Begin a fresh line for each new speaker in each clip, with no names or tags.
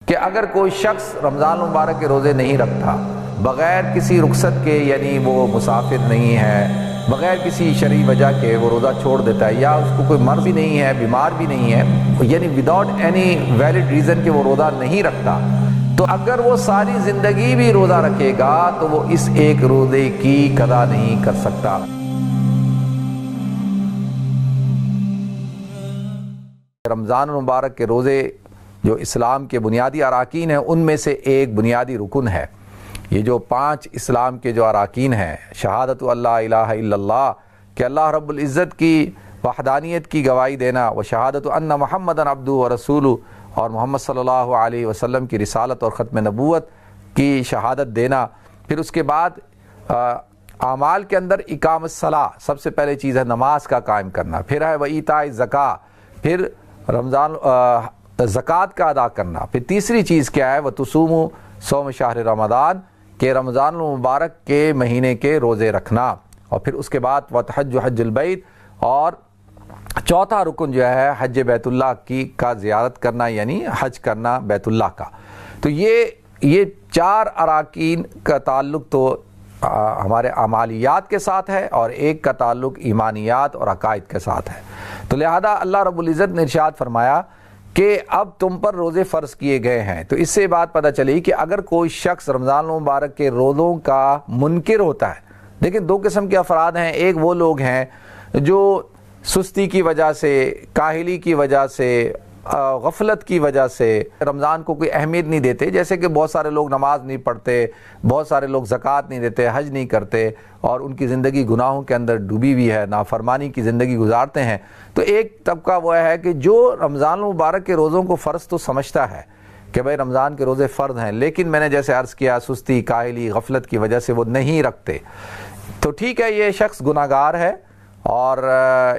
کہ اگر کوئی شخص رمضان المبارک کے روزے نہیں رکھتا بغیر کسی رخصت کے، یعنی وہ مسافر نہیں ہے، بغیر کسی شرعی وجہ کے وہ روزہ چھوڑ دیتا ہے، یا اس کو کوئی مرض بھی نہیں ہے، بیمار بھی نہیں ہے، یعنی وداؤٹ اینی ویلڈ ریزن کہ وہ روزہ نہیں رکھتا، تو اگر وہ ساری زندگی بھی روزہ رکھے گا تو وہ اس ایک روزے کی قضا نہیں کر سکتا۔ رمضان المبارک کے روزے جو اسلام کے بنیادی اراکین ہیں ان میں سے ایک بنیادی رکن ہے۔ یہ جو 5 اسلام کے جو اراکین ہیں، شہادت اللہ الہ الا اللہ کہ اللہ رب العزت کی وحدانیت کی گواہی دینا، و شہادت ان محمد عبدہ و رسولہ، اور محمد صلی اللہ علیہ وسلم کی رسالت اور ختم نبوت کی شہادت دینا، پھر اس کے بعد اعمال کے اندر اقام الصلاۃ، سب سے پہلے چیز ہے نماز کا قائم کرنا، پھر ہے و ایتاء الزکوٰۃ، پھر رمضان زکوٰۃ کا ادا کرنا، پھر تیسری چیز کیا ہے وہ تصوموا صوم شہر رمضان کہ رمضان المبارک کے مہینے کے روزے رکھنا، اور پھر اس کے بعد وتحج حج البیت، اور چوتھا رکن جو ہے حج بیت اللہ کا زیارت کرنا، یعنی حج کرنا بیت اللہ کا۔ تو یہ 4 اراکین کا تعلق تو ہمارے اعمالیات کے ساتھ ہے، اور ایک کا تعلق ایمانیات اور عقائد کے ساتھ ہے۔ تو لہذا اللہ رب العزت نے ارشاد فرمایا کہ اب تم پر روزے فرض کیے گئے ہیں۔ تو اس سے بات پتہ چلی کہ اگر کوئی شخص رمضان المبارک کے روزوں کا منکر ہوتا ہے، لیکن 2 قسم کے افراد ہیں، ایک وہ لوگ ہیں جو سستی کی وجہ سے، کاہلی کی وجہ سے، غفلت کی وجہ سے رمضان کو کوئی اہمیت نہیں دیتے، جیسے کہ بہت سارے لوگ نماز نہیں پڑھتے، بہت سارے لوگ زکوٰۃ نہیں دیتے، حج نہیں کرتے، اور ان کی زندگی گناہوں کے اندر ڈوبی ہوئی ہے، نافرمانی کی زندگی گزارتے ہیں۔ تو ایک طبقہ وہ ہے کہ جو رمضان المبارک کے روزوں کو فرض تو سمجھتا ہے کہ بھائی رمضان کے روزے فرض ہیں، لیکن میں نے جیسے عرض کیا سستی، کاہلی، غفلت کی وجہ سے وہ نہیں رکھتے۔ تو ٹھیک ہے، یہ شخص گناہ گار ہے، اور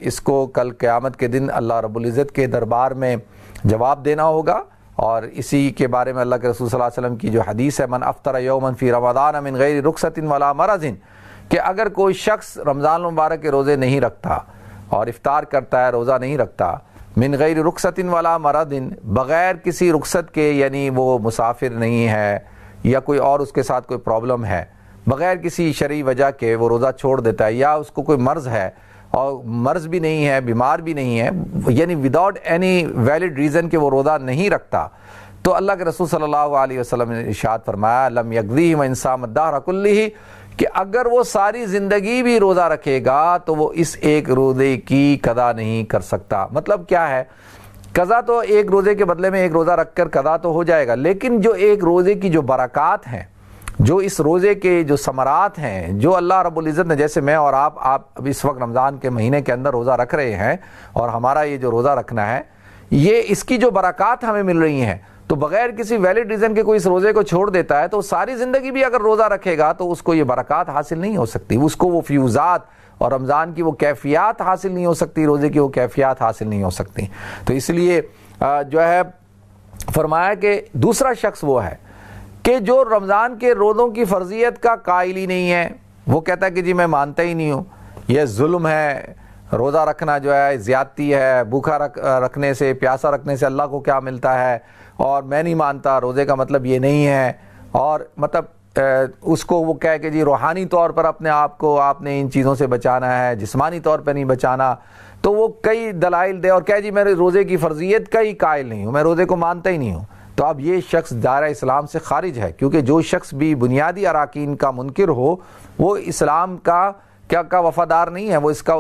اس کو کل قیامت کے دن اللہ رب العزت کے دربار میں جواب دینا ہوگا، اور اسی کے بارے میں اللہ کے رسول صلی اللہ علیہ وسلم کی جو حدیث ہے من افطر یوما فی رمضان من غیر رخصت ولا مرض، کہ اگر کوئی شخص رمضان المبارک کے روزے نہیں رکھتا اور افطار کرتا ہے، روزہ نہیں رکھتا، من غیر رخصت ولا مرض، بغیر کسی رخصت کے، یعنی وہ مسافر نہیں ہے یا کوئی اور اس کے ساتھ کوئی پرابلم ہے، بغیر کسی شرعی وجہ کے وہ روزہ چھوڑ دیتا ہے، یا اس کو کوئی مرض ہے اور مرض بھی نہیں ہے، بیمار بھی نہیں ہے، یعنی وداؤٹ اینی ویلڈ ریزن کہ وہ روزہ نہیں رکھتا، تو اللہ کے رسول صلی اللہ علیہ وسلم نے ارشاد فرمایا لم یقضیہ من صام الدہر کلہ، کہ اگر وہ ساری زندگی بھی روزہ رکھے گا تو وہ اس ایک روزے کی قضا نہیں کر سکتا۔ مطلب کیا ہے؟ قضا تو ایک روزے کے بدلے میں ایک روزہ رکھ کر قضا تو ہو جائے گا، لیکن جو ایک روزے کی جو برکات ہیں، جو اس روزے کے جو ثمرات ہیں، جو اللہ رب العزت نے، جیسے میں اور آپ اب اس وقت رمضان کے مہینے کے اندر روزہ رکھ رہے ہیں، اور ہمارا یہ جو روزہ رکھنا ہے، یہ اس کی جو برکات ہمیں مل رہی ہیں، تو بغیر کسی ویلڈ ریزن کے کوئی اس روزے کو چھوڑ دیتا ہے تو ساری زندگی بھی اگر روزہ رکھے گا تو اس کو یہ برکات حاصل نہیں ہو سکتی، اس کو وہ فیوزات اور رمضان کی وہ کیفیات حاصل نہیں ہو سکتی، روزے کی وہ کیفیات حاصل نہیں ہو سکتی۔ تو اس لیے جو ہے فرمایا کہ دوسرا شخص وہ ہے کہ جو رمضان کے روزوں کی فرضیت کا قائل ہی نہیں ہے، وہ کہتا ہے کہ جی میں مانتا ہی نہیں ہوں، یہ ظلم ہے، روزہ رکھنا جو ہے زیادتی ہے، بھوکا رکھنے سے، پیاسا رکھنے سے اللہ کو کیا ملتا ہے، اور میں نہیں مانتا، روزے کا مطلب یہ نہیں ہے، اور مطلب اس کو وہ کہے کہ جی روحانی طور پر اپنے آپ کو آپ نے ان چیزوں سے بچانا ہے، جسمانی طور پہ نہیں بچانا، تو وہ کئی دلائل دے اور کہے جی میں روزے کی فرضیت کا ہی قائل نہیں ہوں، میں روزے کو مانتا ہی نہیں ہوں۔ تو اب یہ شخص دائرہ اسلام سے خارج ہے، کیونکہ جو شخص بھی بنیادی اراکین کا منکر ہو وہ اسلام کا وفادار نہیں ہے، وہ اس کا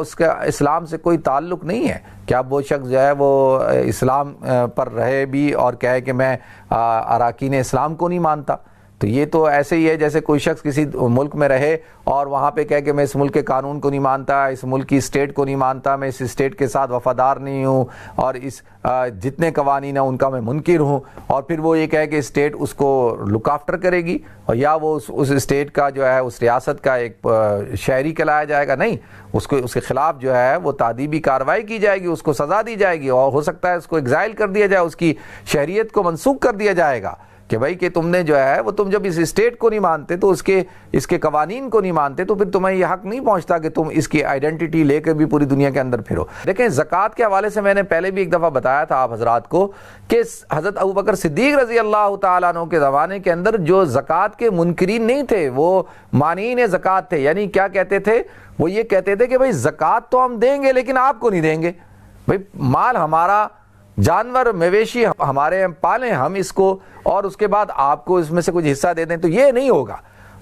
اسلام سے کوئی تعلق نہیں ہے کہ اب وہ شخص جو ہے وہ اسلام پر رہے بھی اور کہے کہ میں اراکین اسلام کو نہیں مانتا۔ تو یہ تو ایسے ہی ہے جیسے کوئی شخص کسی ملک میں رہے اور وہاں پہ کہے کہ میں اس ملک کے قانون کو نہیں مانتا، اس ملک کی اسٹیٹ کو نہیں مانتا، میں اس اسٹیٹ کے ساتھ وفادار نہیں ہوں، اور اس جتنے قوانین ہیں ان کا میں منکر ہوں، اور پھر وہ یہ کہے کہ اسٹیٹ اس کو لک آفٹر کرے گی، اور یا وہ اس اسٹیٹ کا جو ہے اس ریاست کا ایک شہری کہلایا جائے گا، نہیں، اس کے خلاف جو ہے وہ تادیبی کارروائی کی جائے گی، اس کو سزا دی جائے گی، اور ہو سکتا ہے اس کو ایگزائل کر دیا جائے، اس کی شہریت کو منسوخ کر دیا جائے گا۔ کہ بھائی کہ تم نے جو ہے وہ تم جب اس اسٹیٹ کو نہیں مانتے تو اس کے قوانین کو نہیں مانتے تو پھر تمہیں یہ حق نہیں پہنچتا کہ تم اس کی آئیڈینٹی لے کر بھی پوری دنیا کے اندر پھرو۔ دیکھیں زکوٰۃ کے حوالے سے میں نے پہلے بھی ایک دفعہ بتایا تھا آپ حضرات کو کہ حضرت ابوبکر صدیق رضی اللہ تعالیٰ عنہ کے زمانے کے اندر جو زکوٰۃ کے منکرین نہیں تھے، وہ مانعین زکوٰۃ تھے، یعنی کیا کہتے تھے؟ وہ یہ کہتے تھے کہ بھائی زکوٰۃ تو ہم دیں گے لیکن آپ کو نہیں دیں گے، بھائی مال ہمارا، جانور مویشی ہمارے پالیں ہم اس کو، اور اس کے بعد آپ کو اس میں سے کچھ حصہ دے دیں، تو یہ نہیں ہوگا،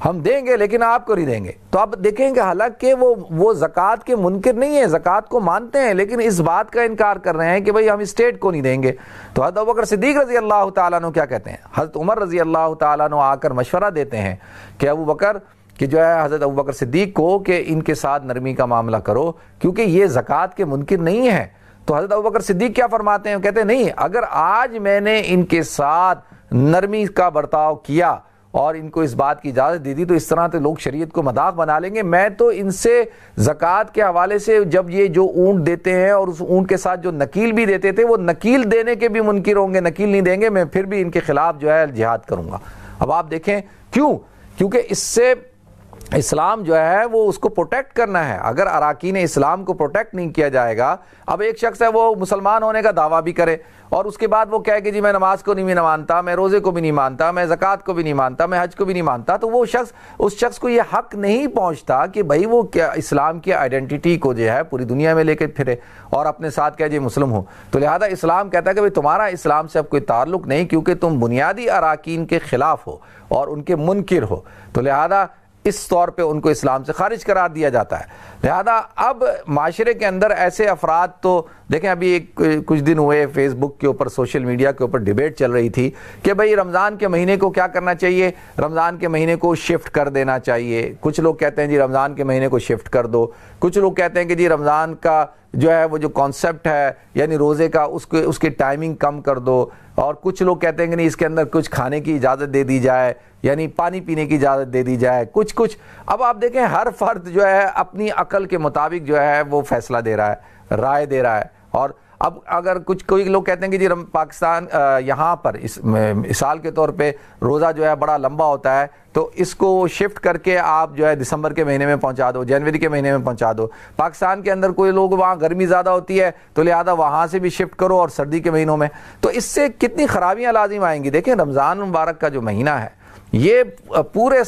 ہم دیں گے لیکن آپ کو نہیں دیں گے۔ تو اب دیکھیں کہ حالانکہ وہ زکوٰۃ کے منکر نہیں ہیں، زکوٰۃ کو مانتے ہیں، لیکن اس بات کا انکار کر رہے ہیں کہ بھئی ہم اسٹیٹ کو نہیں دیں گے۔ تو حضرت ابوبکر صدیق رضی اللہ تعالیٰ عنہ کیا کہتے ہیں؟ حضرت عمر رضی اللہ تعالیٰ عنہ آ کر مشورہ دیتے ہیں کہ ابوبکر کہ جو ہے حضرت ابوبکر صدیق کو کہ ان کے ساتھ نرمی کا معاملہ کرو کیونکہ یہ زکوٰۃ کے منکر نہیں ہیں۔ تو حضرت ابوبکر صدیق کیا فرماتے ہیں؟ کہتے ہیں نہیں، اگر آج میں نے ان کے ساتھ نرمی کا برتاؤ کیا اور ان کو اس بات کی اجازت دے دی تو اس طرح تو لوگ شریعت کو مذاق بنا لیں گے۔ میں تو ان سے زکوٰۃ کے حوالے سے جب یہ جو اونٹ دیتے ہیں اور اس اونٹ کے ساتھ جو نکیل بھی دیتے تھے وہ نکیل دینے کے بھی منکر ہوں گے، نکیل نہیں دیں گے، میں پھر بھی ان کے خلاف جو ہے جہاد کروں گا۔ اب آپ دیکھیں کیوں؟ کیونکہ اس سے اسلام جو ہے وہ اس کو پروٹیکٹ کرنا ہے۔ اگر اراکین اسلام کو پروٹیکٹ نہیں کیا جائے گا، اب ایک شخص ہے وہ مسلمان ہونے کا دعویٰ بھی کرے اور اس کے بعد وہ کہے کہ جی میں نماز کو نہیں مانتا، میں روزے کو بھی نہیں مانتا، میں زکوٰۃ کو بھی نہیں مانتا، میں حج کو بھی نہیں مانتا، تو وہ شخص، اس شخص کو یہ حق نہیں پہنچتا کہ بھائی وہ کیا اسلام کی آئیڈینٹی کو جو ہے پوری دنیا میں لے کے پھرے اور اپنے ساتھ کہے جی مسلم ہوں۔ تو لہذا اسلام کہتا ہے کہ بھئی تمہارا اسلام سے اب کوئی تعلق نہیں کیونکہ تم بنیادی اراکین کے خلاف ہو اور ان کے منکر ہو، تو لہذا اس طور پہ ان کو اسلام سے خارج قرار دیا جاتا ہے۔ لہذا اب معاشرے کے اندر ایسے افراد تو دیکھیں، ابھی کچھ دن ہوئے فیس بک کے اوپر، سوشل میڈیا کے اوپر ڈیبیٹ چل رہی تھی کہ بھئی رمضان کے مہینے کو کیا کرنا چاہیے، رمضان کے مہینے کو شفٹ کر دینا چاہیے۔ کچھ لوگ کہتے ہیں جی رمضان کے مہینے کو شفٹ کر دو، کچھ لوگ کہتے ہیں کہ جی رمضان کا جو ہے وہ جو کانسیپٹ ہے یعنی روزے کا اس کی ٹائمنگ کم کر دو، اور کچھ لوگ کہتے ہیں کہ نہیں اس کے اندر کچھ کھانے کی اجازت دے دی جائے، یعنی پانی پینے کی اجازت دے دی جائے، کچھ۔ اب آپ دیکھیں ہر فرد جو ہے اپنی عقل کے مطابق جو ہے وہ فیصلہ دے رہا ہے، رائے دے رہا ہے۔ اور اب اگر کوئی لوگ کہتے ہیں کہ جی پاکستان یہاں پر مثال کے طور پہ روزہ جو ہے بڑا لمبا ہوتا ہے تو اس کو شفٹ کر کے آپ جو ہے دسمبر کے مہینے میں پہنچا دو، جنوری کے مہینے میں پہنچا دو۔ پاکستان کے اندر کوئی لوگ وہاں گرمی زیادہ ہوتی ہے تو لہذا وہاں سے بھی شفٹ کرو اور سردی کے مہینوں میں، تو اس سے کتنی خرابیاں لازم آئیں گی۔ دیکھیں رمضان مبارک کا جو مہینہ ہے یہ پورے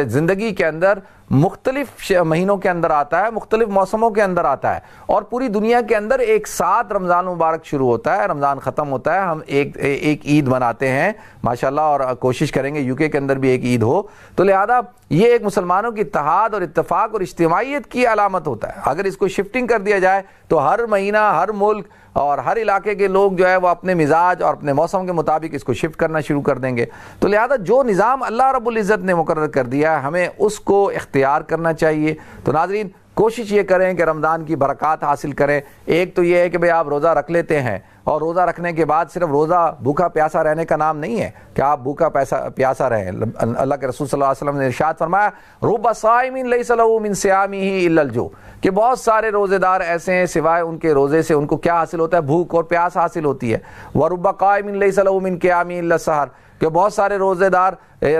زندگی کے اندر مختلف مہینوں کے اندر آتا ہے، مختلف موسموں کے اندر آتا ہے، اور پوری دنیا کے اندر ایک ساتھ رمضان مبارک شروع ہوتا ہے، رمضان ختم ہوتا ہے، ہم ایک عید مناتے ہیں ماشاءاللہ، اور کوشش کریں گے یو کے اندر بھی ایک عید ہو۔ تو لہذا یہ ایک مسلمانوں کی اتحاد اور اتفاق اور اجتماعیت کی علامت ہوتا ہے۔ اگر اس کو شفٹنگ کر دیا جائے تو ہر مہینہ، ہر ملک اور ہر علاقے کے لوگ جو ہے وہ اپنے مزاج اور اپنے موسم کے مطابق اس کو شفٹ کرنا شروع کر دیں گے۔ تو لہذا جو نظام اللہ رب العزت نے مقرر کر دیا ہے ہمیں اس کو اختیار کرنا چاہیے۔ تو ناظرین کوشش یہ کریں کہ رمضان کی برکات حاصل کریں۔ ایک تو یہ ہے کہ بھئی آپ روزہ رکھ لیتے ہیں اور روزہ رکھنے کے بعد صرف روزہ بھوکا پیاسا رہنے کا نام نہیں ہے کہ آپ بھوکا پیاسا رہیں۔ اللہ کے رسول صلی اللہ علیہ وسلم نے ارشاد فرمایا رب صائم لیس لہ من صیامہ الا الجوع، کہ بہت سارے روزے دار ایسے ہیں سوائے ان کے روزے سے ان کو کیا حاصل ہوتا ہے؟ بھوک اور پیاس حاصل ہوتی ہے۔ ورب قائم لیس لہ من قیامہ الا السحر، کہ بہت سارے روزے دار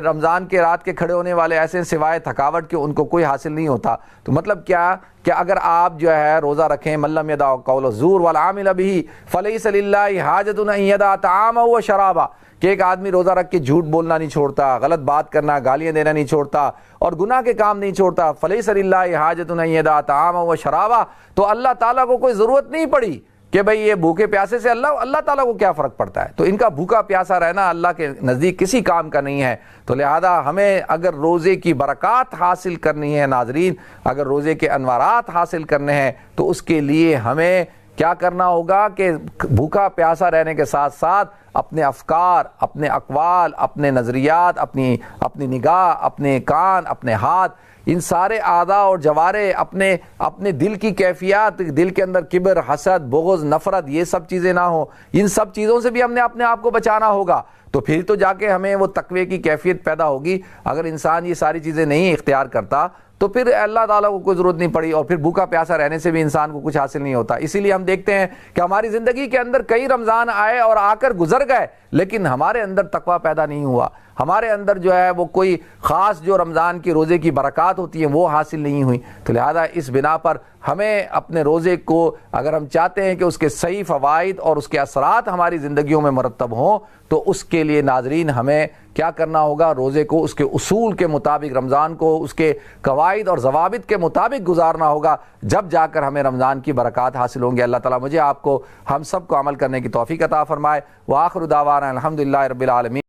رمضان کے رات کے کھڑے ہونے والے ایسے سوائے تھکاوٹ کے ان کو کوئی حاصل نہیں ہوتا۔ تو مطلب کیا کہ اگر آپ جو ہے روزہ رکھیں من لم یدع قول الزور والعامل بہ فلیس للہ حاجۃ ان یدع طعامہ وشرابہ، کہ ایک آدمی روزہ رکھ کے جھوٹ بولنا نہیں چھوڑتا، غلط بات کرنا، گالیاں دینا نہیں چھوڑتا اور گناہ کے کام نہیں چھوڑتا، فلیس للہ حاجۃ ان یدع طعامہ وشرابہ، تو اللہ تعالیٰ کو کوئی ضرورت نہیں پڑی کہ بھئی یہ بھوکے پیاسے سے اللہ تعالیٰ کو کیا فرق پڑتا ہے۔ تو ان کا بھوکا پیاسا رہنا اللہ کے نزدیک کسی کام کا نہیں ہے۔ تو لہذا ہمیں اگر روزے کی برکات حاصل کرنی ہے ناظرین، اگر روزے کے انوارات حاصل کرنے ہیں تو اس کے لیے ہمیں کیا کرنا ہوگا کہ بھوکا پیاسا رہنے کے ساتھ ساتھ اپنے افکار، اپنے اقوال، اپنے نظریات، اپنی نگاہ، اپنے کان، اپنے ہاتھ، ان سارے اعضاء اور جوارے، اپنے دل کی کیفیات، دل کے اندر کبر، حسد، بغض، نفرت، یہ سب چیزیں نہ ہوں، ان سب چیزوں سے بھی ہم نے اپنے آپ کو بچانا ہوگا۔ تو پھر تو جا کے ہمیں وہ تقوی کی کیفیت پیدا ہوگی۔ اگر انسان یہ ساری چیزیں نہیں اختیار کرتا تو پھر اللہ تعالیٰ کو کوئی ضرورت نہیں پڑی، اور پھر بھوکا پیاسا رہنے سے بھی انسان کو کچھ حاصل نہیں ہوتا۔ اسی لیے ہم دیکھتے ہیں کہ ہماری زندگی کے اندر کئی رمضان آئے اور آ کر گزر گئے، لیکن ہمارے اندر تقویٰ پیدا نہیں ہوا، ہمارے اندر جو ہے وہ کوئی خاص جو رمضان کی روزے کی برکات ہوتی ہیں وہ حاصل نہیں ہوئی۔ تو لہذا اس بنا پر ہمیں اپنے روزے کو، اگر ہم چاہتے ہیں کہ اس کے صحیح فوائد اور اس کے اثرات ہماری زندگیوں میں مرتب ہوں، تو اس کے لیے ناظرین ہمیں کیا کرنا ہوگا؟ روزے کو اس کے اصول کے مطابق، رمضان کو اس کے قواعد اور ضوابط کے مطابق گزارنا ہوگا، جب جا کر ہمیں رمضان کی برکات حاصل ہوں گے۔ اللہ تعالیٰ مجھے آپ کو، ہم سب کو عمل کرنے کی توفیق عطا فرمائے۔ وآخر دعوانا الحمدللہ رب العالمین۔